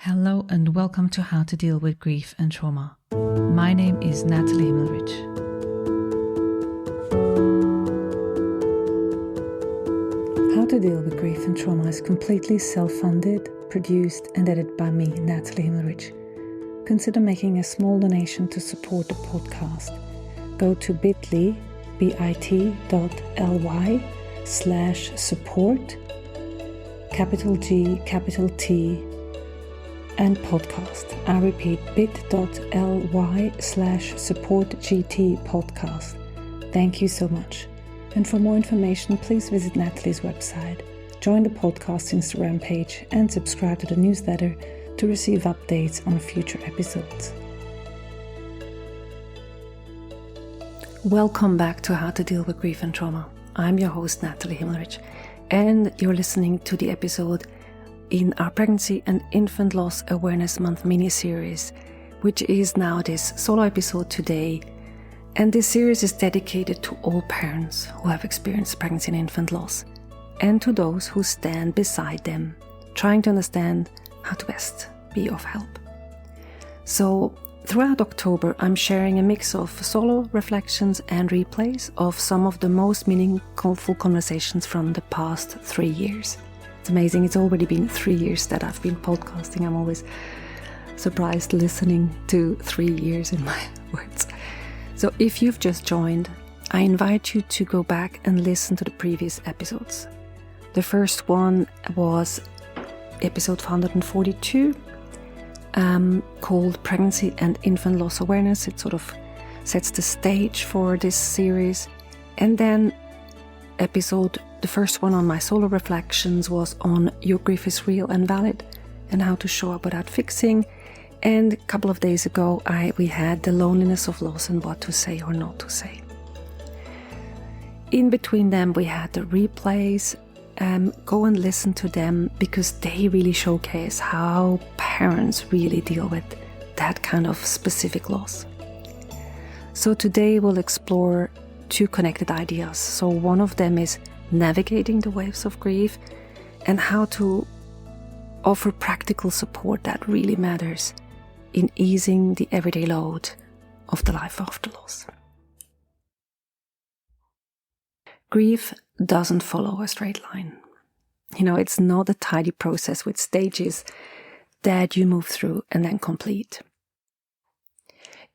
Hello and welcome to How to Deal with Grief and Trauma. My name is Natalie Himmelrich. How to Deal with Grief and Trauma is completely self-funded, produced and edited by me, Natalie Himmelrich. Consider making a small donation to support the podcast. Go to bit.ly/support, capital G, capital T, and podcast. I repeat, bit.ly/supportgt podcast. Thank you so much. And for more information, please visit Natalie's website, join the podcast Instagram page, and subscribe to the newsletter to receive updates on future episodes. Welcome back to How to Deal with Grief and Trauma. I'm your host, Natalie Himmelrich, and you're listening to the episode in our Pregnancy and Infant Loss Awareness Month mini series, which is now this solo episode today. And this series is dedicated to all parents who have experienced pregnancy and infant loss, and to those who stand beside them, trying to understand how to best be of help. So throughout October, I'm sharing a mix of solo reflections and replays of some of the most meaningful conversations from the past 3 years. It's amazing, it's already been 3 years that I've been podcasting. I'm always surprised listening to 3 years in my words. So if you've just joined, I invite you to go back and listen to the previous episodes. The first one was episode 142, called Pregnancy and Infant Loss Awareness. It sort of sets the stage for this series. And then the first one on my solo reflections was on Your Grief is Real and Valid and how to show up without fixing. And a couple of days ago, we had the loneliness of loss and what to say or not to say. In between them, we had the replays. Go and listen to them because they really showcase how parents really deal with that kind of specific loss. So today we'll explore 2 connected ideas. So one of them is navigating the waves of grief and how to offer practical support that really matters in easing the everyday load of the life after loss. Grief doesn't follow a straight line. It's not a tidy process with stages that you move through and then complete.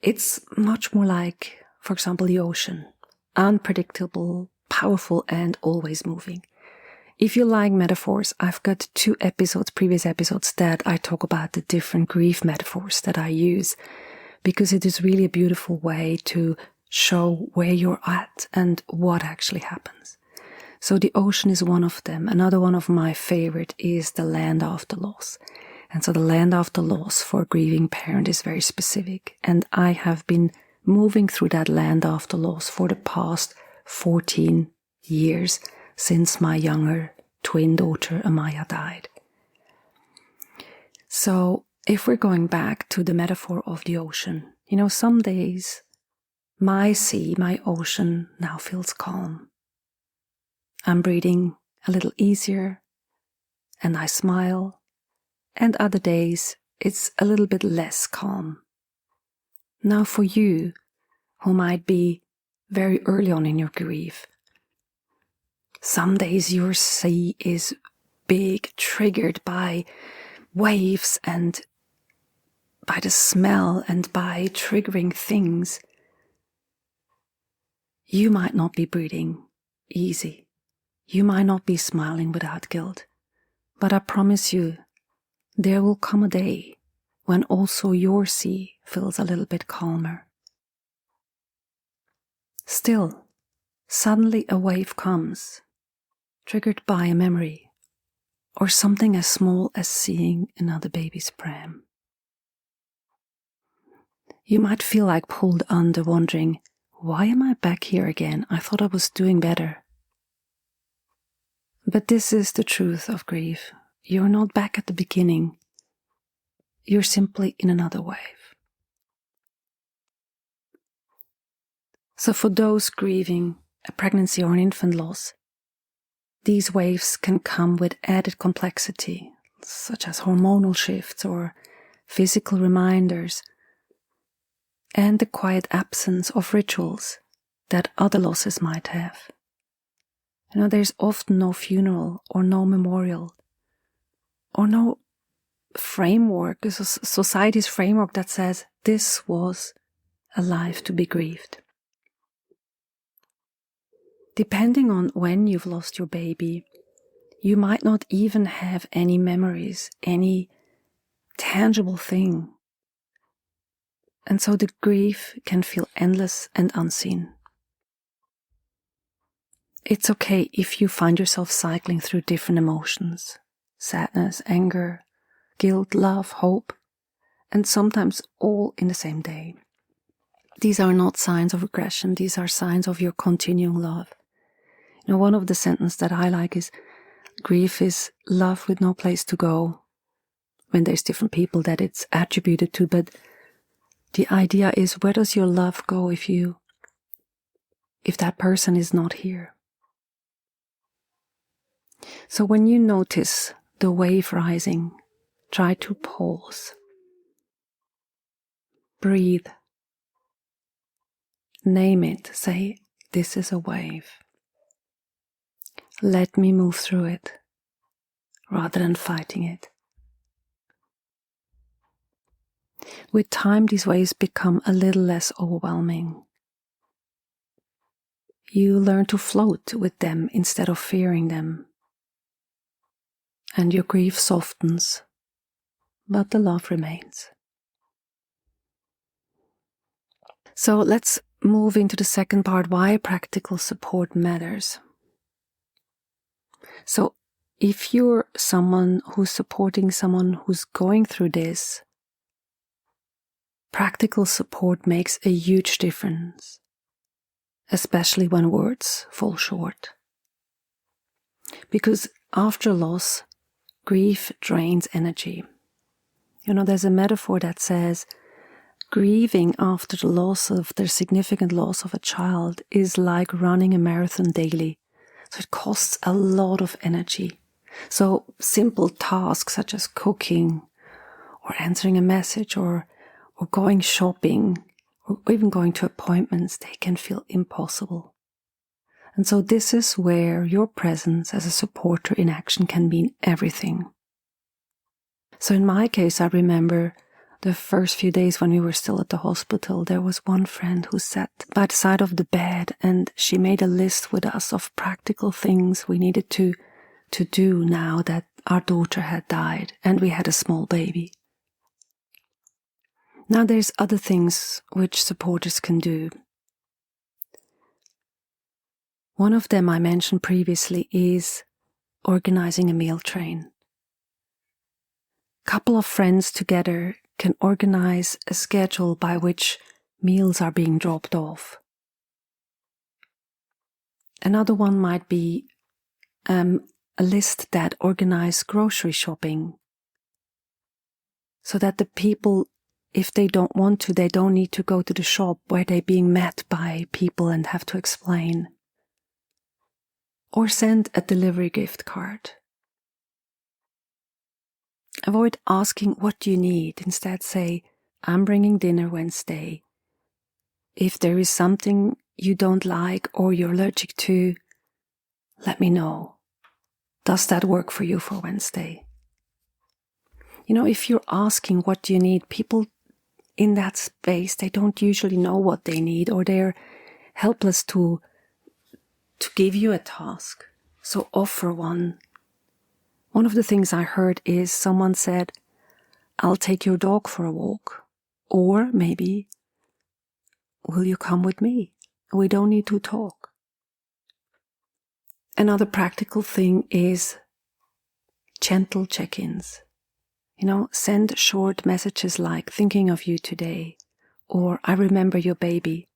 It's much more like, for example, the ocean. Unpredictable, powerful, and always moving. If you like metaphors, I've got 2 previous episodes that I talk about the different grief metaphors that I use, because it is really a beautiful way to show where you're at and what actually happens. So the ocean is one of them. Another one of my favorite is the land after loss. And so the land after loss for a grieving parent is very specific. And I have been moving through that land after loss for the past 14 years since my younger twin daughter Amaya died. So if we're going back to the metaphor of the ocean, some days my sea, my ocean now feels calm. I'm breathing a little easier and I smile, and other days it's a little bit less calm. Now for you, who might be very early on in your grief, some days your sea is big, triggered by waves and by the smell and by triggering things. You might not be breathing easy. You might not be smiling without guilt. But I promise you, there will come a day when also your sea feels a little bit calmer. Still, suddenly a wave comes, triggered by a memory, or something as small as seeing another baby's pram. You might feel like pulled under, wondering, why am I back here again? I thought I was doing better. But this is the truth of grief. You're not back at the beginning. You're simply in another wave. So for those grieving a pregnancy or an infant loss, these waves can come with added complexity, such as hormonal shifts or physical reminders, and the quiet absence of rituals that other losses might have. There's often no funeral or no memorial or no framework, society's framework that says this was a life to be grieved. Depending on when you've lost your baby, you might not even have any memories, any tangible thing. And so the grief can feel endless and unseen. It's okay if you find yourself cycling through different emotions: sadness, anger, guilt, love, hope, and sometimes all in the same day. These are not signs of regression, these are signs of your continuing love. One of the sentences that I like is, grief is love with no place to go. When there's different people that it's attributed to, but the idea is, where does your love go if that person is not here? So when you notice the wave rising, try to pause. Breathe. Name it. Say, this is a wave. Let me move through it, rather than fighting it. With time, these waves become a little less overwhelming. You learn to float with them instead of fearing them. And your grief softens, but the love remains. So let's move into the second part, why practical support matters. So if you're someone who's supporting someone who's going through this, practical support makes a huge difference, especially when words fall short. Because after loss, grief drains energy. There's a metaphor that says grieving after the significant loss of a child is like running a marathon daily. So it costs a lot of energy. So simple tasks such as cooking or answering a message or going shopping or even going to appointments, they can feel impossible. And so this is where your presence as a supporter in action can mean everything. So in my case, I remember the first few days when we were still at the hospital, there was one friend who sat by the side of the bed and she made a list with us of practical things we needed to do now that our daughter had died and we had a small baby. Now there's other things which supporters can do. One of them I mentioned previously is organizing a meal train. A couple of friends together can organize a schedule by which meals are being dropped off. Another one might be a list that organizes grocery shopping, so that the people, if they don't want to, they don't need to go to the shop where they're being met by people and have to explain. Or send a delivery gift card. Avoid asking, what do you need? Instead say, I'm bringing dinner Wednesday. If there is something you don't like or you're allergic to, let me know. Does that work for you for Wednesday? If you're asking, what do you need? People in that space, they don't usually know what they need, or they're helpless to give you a task. So offer one. One of the things I heard is someone said, I'll take your dog for a walk. Or maybe, will you come with me? We don't need to talk. Another practical thing is gentle check-ins. Send short messages like, thinking of you today, or I remember your baby.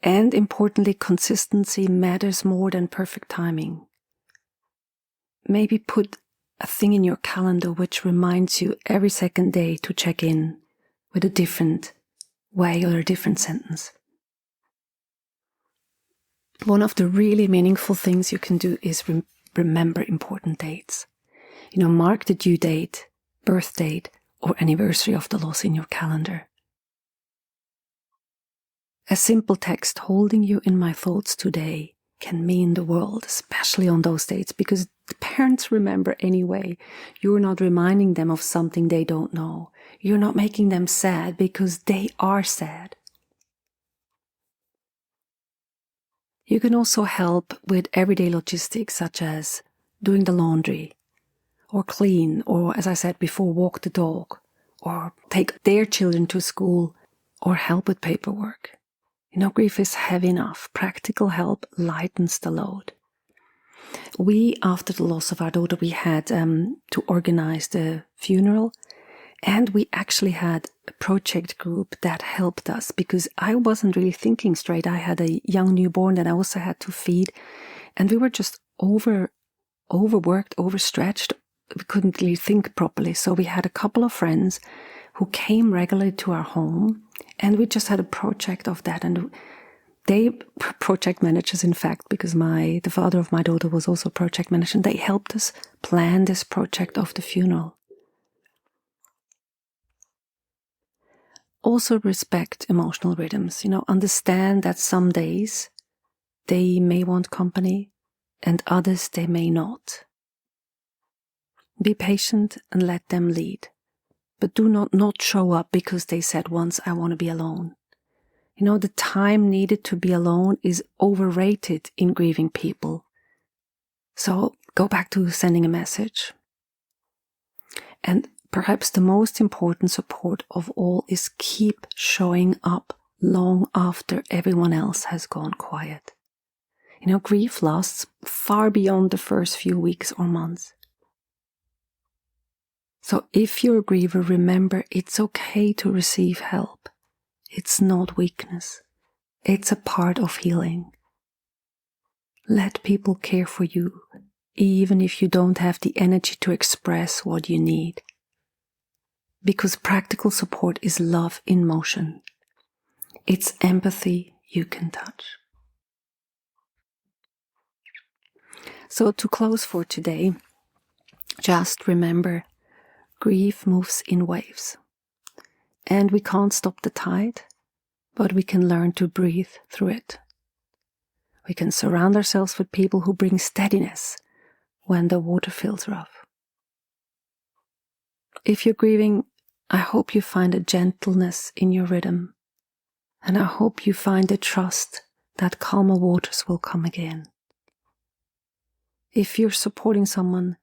And importantly, consistency matters more than perfect timing. Maybe put a thing in your calendar which reminds you every second day to check in with a different way or a different sentence. One of the really meaningful things you can do is remember important dates. Mark the due date, birth date, or anniversary of the loss in your calendar. A simple text holding you in my thoughts today can mean the world, especially on those dates, because the parents remember anyway. You're not reminding them of something they don't know. You're not making them sad because they are sad. You can also help with everyday logistics such as doing the laundry, or clean, or as I said before, walk the dog, or take their children to school, or help with paperwork. Grief is heavy enough. Practical help lightens the load. After the loss of our daughter, we had to organize the funeral, and we actually had a project group that helped us because I wasn't really thinking straight. I had a young newborn that I also had to feed, and we were just overworked, overstretched. We couldn't really think properly. So we had a couple of friends who came regularly to our home, and we just had a project of that. And they were project managers, in fact, because the father of my daughter was also a project manager, and they helped us plan this project of the funeral. Also respect emotional rhythms. Understand that some days they may want company and others they may not. Be patient and let them lead. But do not show up because they said once, I want to be alone. The time needed to be alone is overrated in grieving people. So go back to sending a message. And perhaps the most important support of all is keep showing up long after everyone else has gone quiet. Grief lasts far beyond the first few weeks or months. So if you're a griever, remember it's okay to receive help. It's not weakness. It's a part of healing. Let people care for you, even if you don't have the energy to express what you need. Because practical support is love in motion. It's empathy you can touch. So to close for today, just remember, grief moves in waves, and we can't stop the tide, but we can learn to breathe through it. We can surround ourselves with people who bring steadiness when the water feels rough. If you're grieving, I hope you find a gentleness in your rhythm, and I hope you find a trust that calmer waters will come again. If you're supporting someone,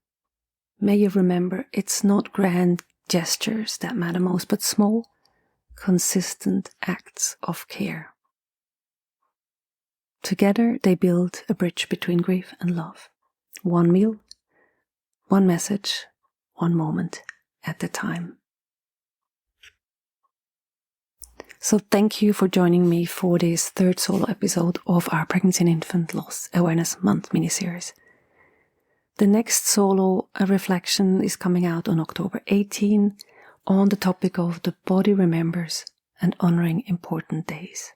may you remember it's not grand gestures that matter most, but small, consistent acts of care. Together they build a bridge between grief and love. One meal, one message, one moment at a time. So thank you for joining me for this third solo episode of our Pregnancy and Infant Loss Awareness Month mini-series. The next solo reflection is coming out on October 18 on the topic of the body remembers and honoring important days.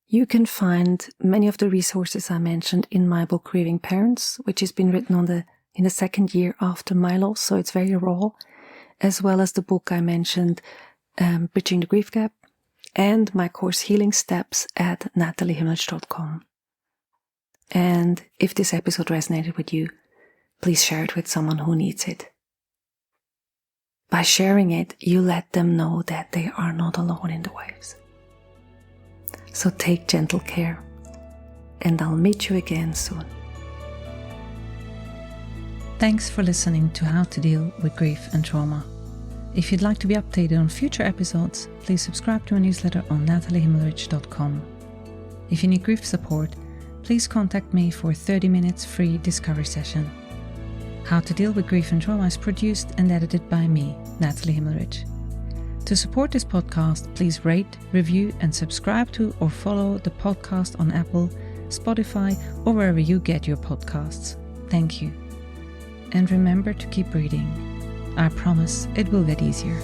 You can find many of the resources I mentioned in my book Grieving Parents, which has been written in the second year after my loss, so it's very raw, as well as the book I mentioned, Bridging the Grief Gap, and my course Healing Steps at nataliehimmelrich.com. And if this episode resonated with you, please share it with someone who needs it. By sharing it, you let them know that they are not alone in the waves. So take gentle care, and I'll meet you again soon. Thanks for listening to How to Deal with Grief and Trauma. If you'd like to be updated on future episodes, please subscribe to my newsletter on nataliehimmelrich.com. If you need grief support, please contact me for a 30 minutes free discovery session. How to Deal with Grief and Trauma is produced and edited by me, Natalie Himmelrich. To support this podcast, please rate, review, and subscribe to or follow the podcast on Apple, Spotify, or wherever you get your podcasts. Thank you. And remember to keep breathing. I promise it will get easier.